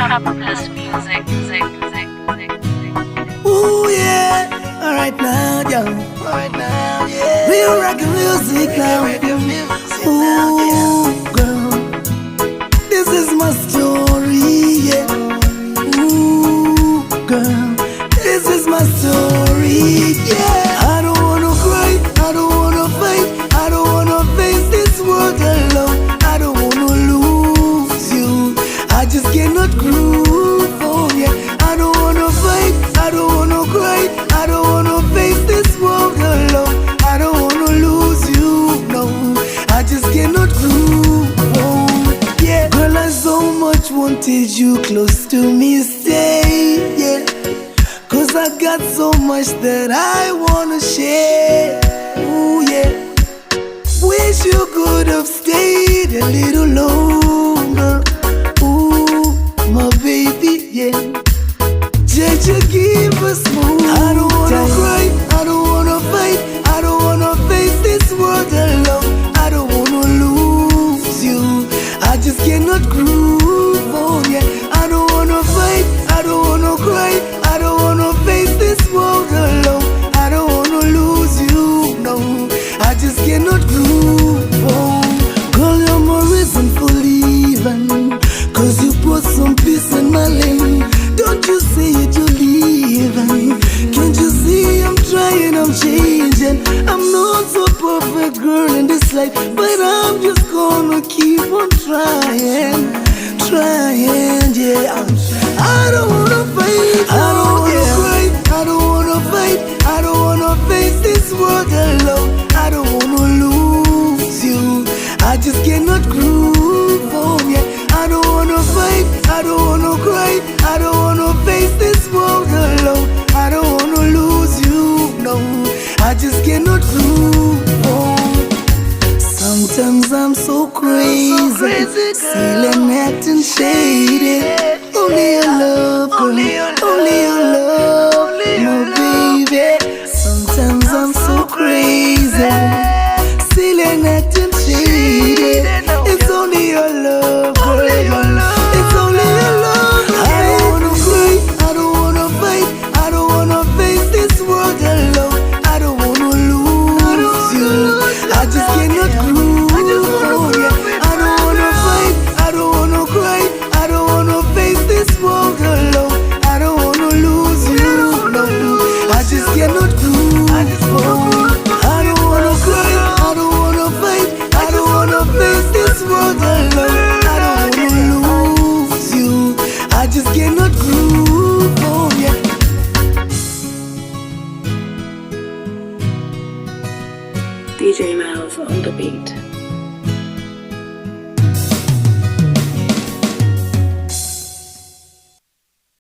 Plus music. Ooh yeah, alright now, yo. Alright now, yeah. Real reggae music now. Ooh, girl, this is my story, yeah. Ooh, girl, this is my story, yeah. I don't wanna cry, I don't wanna fight, I don't wanna face this world alone. I don't wanna lose you, I just cannot groove, oh yeah. I don't wanna fight, I don't wanna cry, I don't wanna face this world alone. I don't wanna lose you, no, I just cannot groove, oh yeah. Girl, I so much wanted you close to me, stay, yeah. Cause I got so much that I wanna share, ooh yeah. Wish you could have stayed a little longer, ooh, my baby, yeah. Just give us more. I don't wanna cry, I don't wanna fight, I don't wanna face this world alone. I don't wanna lose you, I just cannot groove, oh yeah. I don't wanna fight, I don't wanna cry, I don't wanna face this world alone. I don't wanna lose you, no, I just cannot groove, oh. Girl, you're my reason for leaving, cause you brought some peace in my lane. Don't you say it, you're leaving. Can't you see I'm trying, I'm changing. I'm not so perfect, girl, in this life, but I'm just gonna keep on trying, yeah. I don't wanna fight, I don't wanna cry, I don't wanna fight, I don't wanna face this world alone. I don't wanna lose you, I just cannot groove, oh yeah. I don't wanna fight, I don't wanna cry, I don't wanna face this world alone. I don't wanna lose you, no, I just cannot groove, oh. Sometimes I'm so crazy, feeling acting shady. Only your love, girl, only your love, my baby. Sometimes I'm so crazy, feeling acting shady. It's only your love, girl, it's only your love. I don't wanna cry, I don't wanna fight, I don't wanna face this world alone. I don't wanna lose you, I just cannot groove, oh yeah. I don't wanna fight, I don't wanna cry, I don't wanna face this world alone. I don't wanna lose you, no, I just cannot groove, oh. I don't wanna cry, I don't wanna fight, I don't wanna face this world alone. I don't wanna lose you, I just cannot groove, oh yeah. DJ Miles on the beat.